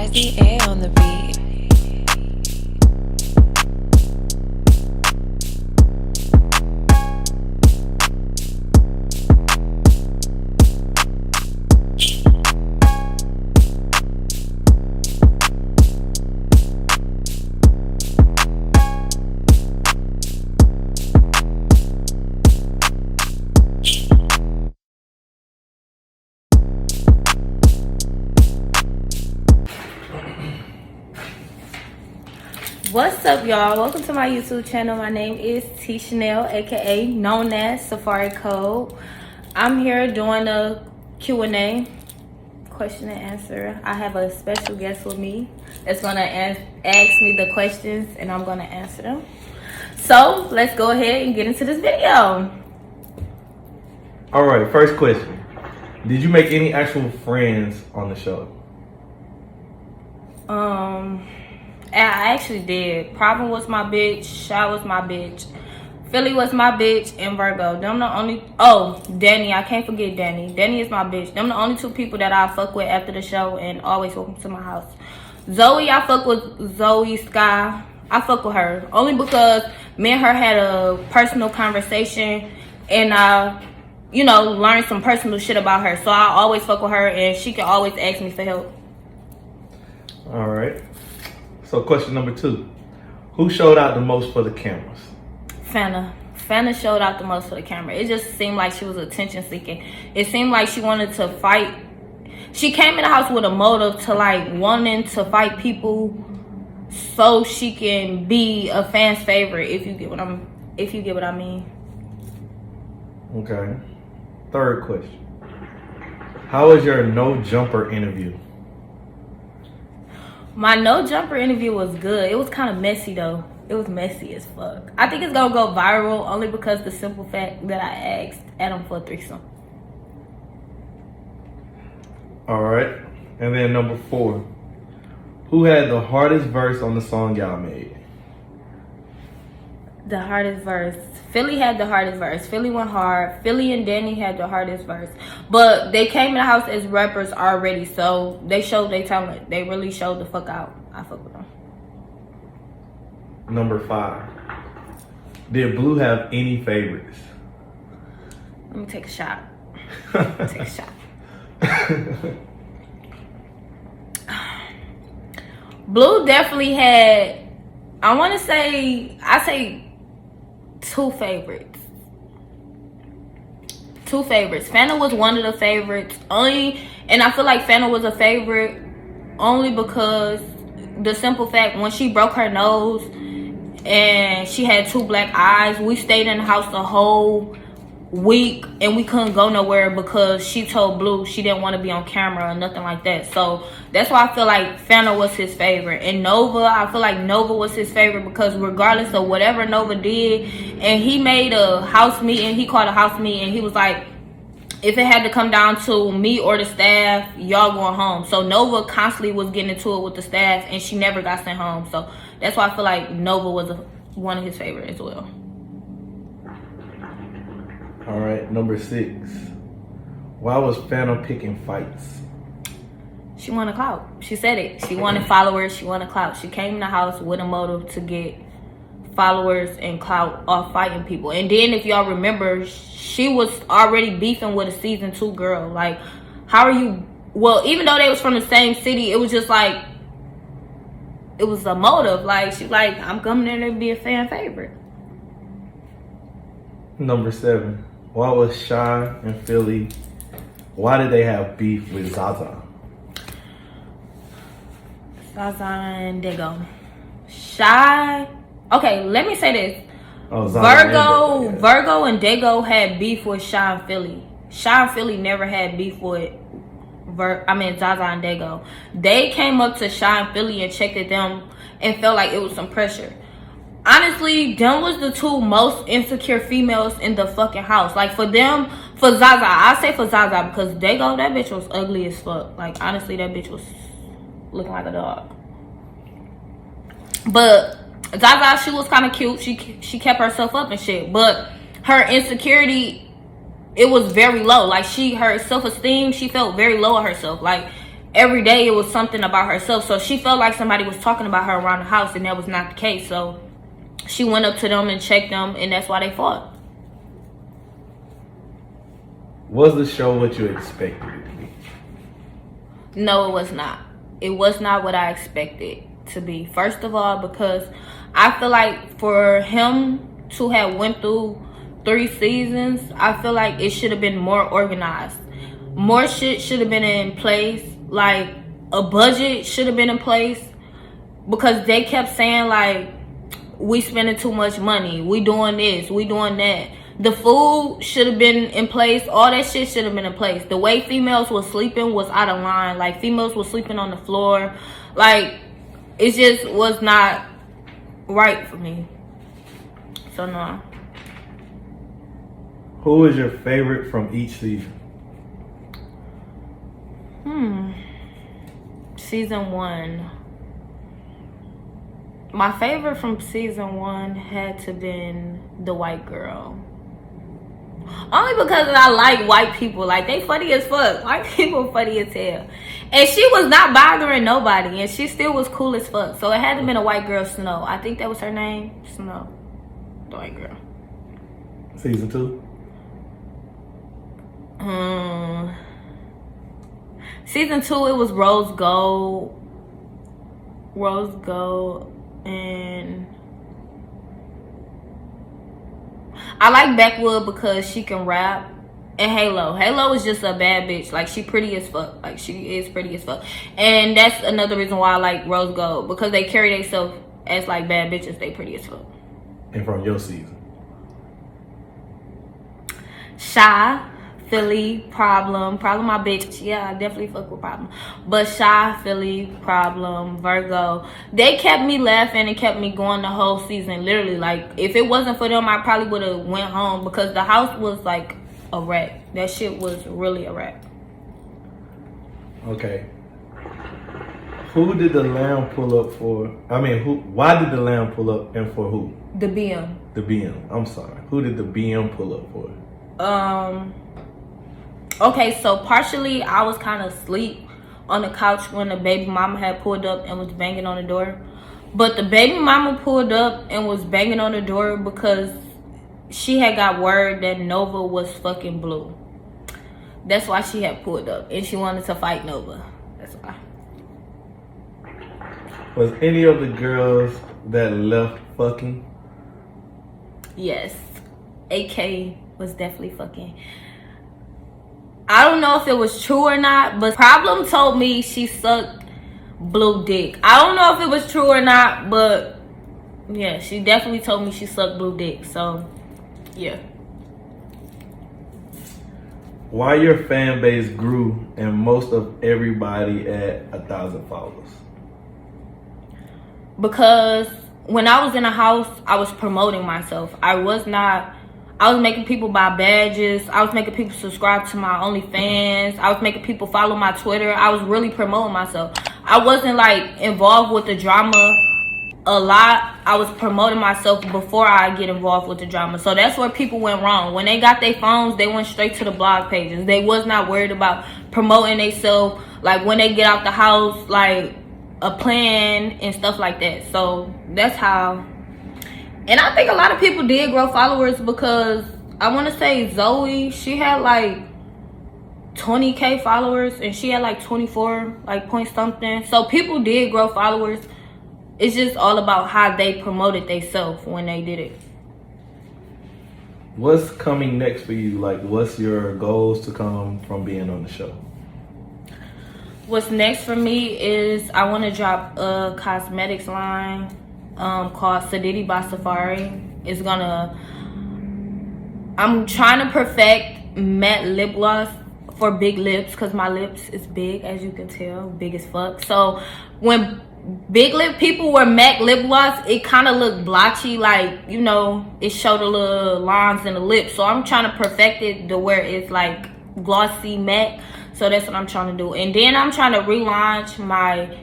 YZA on the beat. What's up, y'all? Welcome to my YouTube channel. My name is T Chanel, aka known as Safari Code. I'm here doing a Q&A, question and answer. I have a special guest with me that's gonna ask me the questions and I'm gonna answer them. So let's go ahead and get into this video. All right, first question. Did you make any actual friends on the show? I actually did. Problem was my bitch. Shy was my bitch. Philly was my bitch. And Virgo. Them the only... Oh, Danny. I can't forget Danny. Danny is my bitch. Them the only two people that I fuck with after the show and always welcome to my house. Zoe, I fuck with Zoe Sky. I fuck with her. Only because me and her had a personal conversation and I, learned some personal shit about her. So I always fuck with her and she can always ask me for help. All right. So question number 2. Who showed out the most for the cameras? Fana. Fana showed out the most for the camera. It just seemed like she was attention seeking. It seemed like she wanted to fight. She came in the house with a motive to wanting to fight people so she can be a fan's favorite, if you get what I mean. Okay. Third question. How was your no jumper interview? My no jumper interview was good. It was kind of messy though. It was messy as fuck. I think it's gonna go viral only because the simple fact that I asked Adam for a threesome. All right. And then number 4. Who had the hardest verse on the song y'all made? The hardest verse. Philly had the hardest verse. Philly went hard. Philly and Danny had the hardest verse. But they came in the house as rappers already, so they showed their talent. They really showed the fuck out. I fuck with them. Number 5. Did Blue have any favorites? Let me take a shot. Take a shot. Blue definitely had, I say 2 favorites. 2 favorites. Fana was one of the favorites. And I feel like Fana was a favorite only because the simple fact when she broke her nose and she had 2 black eyes, we stayed in the house the whole week and we couldn't go nowhere because she told Blue she didn't want to be on camera or nothing like that. So that's why I feel like Fana was his favorite. And Nova, I feel like Nova was his favorite because regardless of whatever Nova did, and he made a house meeting, he called a house meeting, he was like, if it had to come down to me or the staff, y'all going home. So Nova constantly was getting into it with the staff and she never got sent home. So that's why I feel like Nova was one of his favorites as well. All right, number 6. Why was Fana picking fights? She wanted clout. She said it. She wanted followers. She wanted clout. She came in the house with a motive to get followers and clout off fighting people. And then if y'all remember, she was already beefing with a season 2 girl. Like, how are you? Well, even though they was from the same city, it was just like, it was a motive. Like, she like, I'm coming in there to be a fan favorite. Number 7. Why was Shy and Philly, why did they have beef with Zaza? Zaza and Dago. Shy. Okay, let me say this. Oh, Zaza Virgo and Dago had beef with Shy and Philly. Shy and Philly never had beef with Zaza and Dago. They came up to Shy and Philly and checked at them and felt like it was some pressure. Honestly, them was the 2 most insecure females in the fucking house. Like, for them, for Zaza, I say for Zaza because Dago, that bitch was ugly as fuck. Like, honestly, that bitch was looking like a dog. But Zaza, she was kind of cute. She kept herself up and shit. But her insecurity, it was very low. Like, her self-esteem, she felt very low of herself. Like, every day it was something about herself. So she felt like somebody was talking about her around the house, and that was not the case. So she went up to them and checked them, and that's why they fought. Was the show what you expected it to be? No, it was not. It was not what I expected to be. First of all, because I feel like for him to have went through 3 seasons, I feel like it should have been more organized. More shit should have been in place. Like, a budget should have been in place. Because they kept saying, like, we spending too much money. We doing this. We doing that. The food should have been in place. All that shit should have been in place. The way females were sleeping was out of line. Like, females were sleeping on the floor. Like, it just was not right for me. So, no. Who was your favorite from each season? Season 1. My favorite from season 1 had to been the white girl. Only because I like white people. Like, they funny as fuck. White people funny as hell. And she was not bothering nobody. And she still was cool as fuck. So it had to been a white girl, Snow. I think that was her name. Snow. The white girl. Season 2? Season 2, it was Rose Gold. Rose Gold. And I like Backwood because she can rap. And Halo is just a bad bitch. Like, she pretty as fuck. Like, she is pretty as fuck. And that's another reason why I like Rose Gold, because they carry themselves as like bad bitches. They pretty as fuck. And from your season? Shy, Philly, Problem my bitch. Yeah, I definitely fuck with Problem. But Shy, Philly, Problem, Virgo, they kept me laughing and kept me going the whole season. Literally, like, if it wasn't for them, I probably would have went home, because the house was like a wreck. That shit was really a wreck. Okay. Who did the lamb pull up for? Why did the lamb pull up, and for who? The BM. The BM. I'm sorry. Who did the BM pull up for? Okay, so partially I was kind of asleep on the couch when the baby mama had pulled up and was banging on the door. But the baby mama pulled up and was banging on the door because she had got word that Nova was fucking blue. That's why she had pulled up, and she wanted to fight Nova. That's why. Was any of the girls that left fucking? Yes. AK was definitely fucking. I don't know if it was true or not, but Problem told me she sucked blue dick. I don't know if it was true or not, but yeah, she definitely told me she sucked blue dick. So, yeah. Why your fan base grew and most of everybody at 1,000 followers? Because when I was in the house, I was promoting myself. I was making people buy badges. I was making people subscribe to my OnlyFans. I was making people follow my Twitter. I was really promoting myself. I wasn't like involved with the drama a lot. I was promoting myself before I get involved with the drama. So that's where people went wrong. When they got their phones, they went straight to the blog pages. They was not worried about promoting themselves, like when they get out the house, like a plan and stuff like that. So that's how. And I think a lot of people did grow followers, because I want to say Zoe, she had like 20K followers and she had like 24 like point something. So people did grow followers. It's just all about how they promoted themselves when they did it. What's coming next for you? Like, what's your goals to come from being on the show? What's next for me is I want to drop a cosmetics line called Sadidi by Safari. I'm trying to perfect matte lip gloss for big lips, because my lips is big, as you can tell, big as fuck. So when big lip people wear matte lip gloss, it kind of look blotchy, like, you know, it showed the little lines in the lips. So I'm trying to perfect it to where it's like glossy matte. So that's what I'm trying to do. And then I'm trying to relaunch my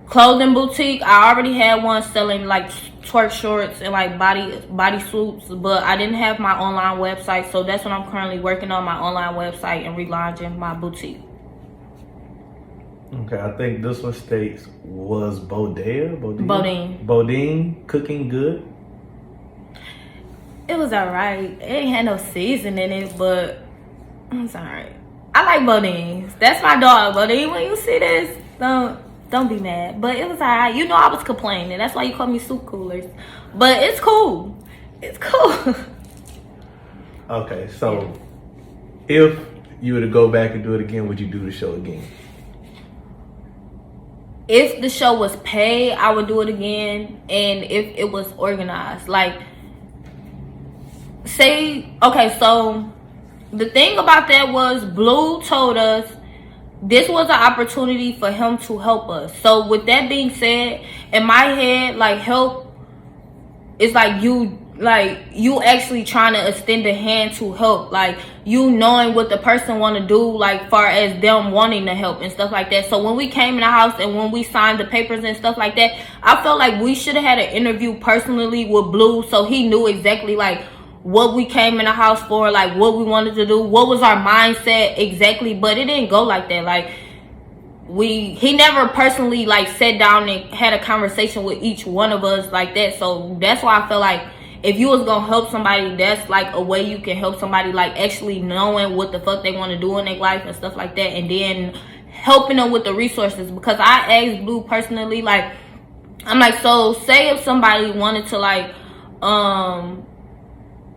clothing boutique. I already had one selling like twerk shorts and like body suits, but I didn't have my online website. So that's what I'm currently working on, my online website and relaunching my boutique. Okay, I think this one states was Bodea. Bodine. Bodine cooking good. It was alright. It ain't had no season in it, but it was alright. I like Bodines. That's my dog, Bodine. When you see this, don't be mad. But it was alright. You know I was complaining. That's why you call me soup coolers. But it's cool. It's cool. Okay, so if you were to go back and do it again, would you do the show again? If the show was paid, I would do it again. And if it was organized, like, say, okay, so the thing about that was Blue told us this was an opportunity for him to help us. So with that being said, in my head, like, help is like you actually trying to extend a hand to help, like you knowing what the person want to do, like far as them wanting to help and stuff like that. So when we came in the house and when we signed the papers and stuff like that, I felt like we should have had an interview personally with Blue, so he knew exactly like what we came in the house for, like what we wanted to do, what was our mindset exactly. But it didn't go like that. Like he never personally like sat down and had a conversation with each one of us like that. So that's why I feel like if you was gonna help somebody, that's like a way you can help somebody, like actually knowing what the fuck they want to do in their life and stuff like that, and then helping them with the resources. Because I asked Blue personally, like, I'm like, so say if somebody wanted to like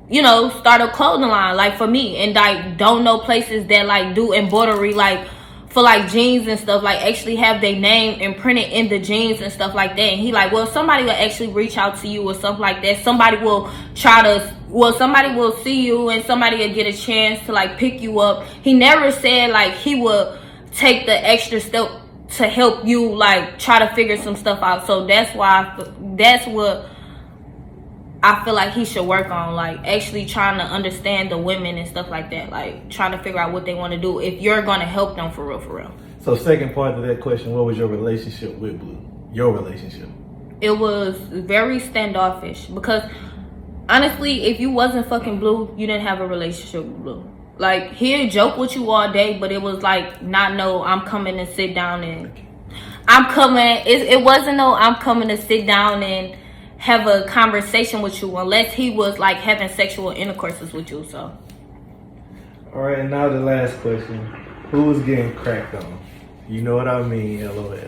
you know, start a clothing line like for me, and like don't know places that like do embroidery like for like jeans and stuff, like actually have their name imprinted in the jeans and stuff like that. And he like, well, somebody will actually reach out to you or something like that. Somebody will somebody will see you and somebody will get a chance to like pick you up. He never said like he would take the extra step to help you like try to figure some stuff out. So that's what I feel like he should work on, like actually trying to understand the women and stuff like that, like trying to figure out what they want to do if you're going to help them for real. So second part of that question, what was your relationship with Blue? Your relationship? It was very standoffish, because honestly, if you wasn't fucking Blue, you didn't have a relationship with Blue. Like, he'd joke with you all day, but it was like, I'm coming to sit down and it wasn't no I'm coming to sit down and have a conversation with you, unless he was like having sexual intercourses with you. So all right, and now the last question, who was getting cracked on? You know what I mean, LOL.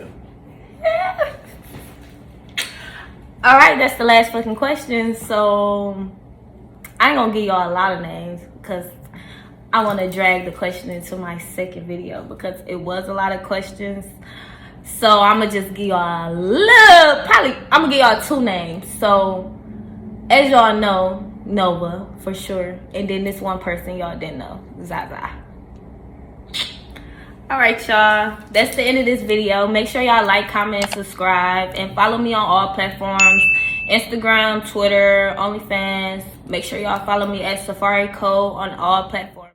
All right, that's the last fucking question. So I ain't gonna give y'all a lot of names because I want to drag the question into my second video, because it was a lot of questions. So I'm gonna just give y'all I'm gonna give y'all 2 names. So as y'all know, Nova for sure, and then this one person y'all didn't know, Zaza. All right, y'all, that's the end of this video. Make sure y'all like, comment, and subscribe, and follow me on all platforms: Instagram, Twitter, OnlyFans. Make sure y'all follow me at Safari Code on all platforms.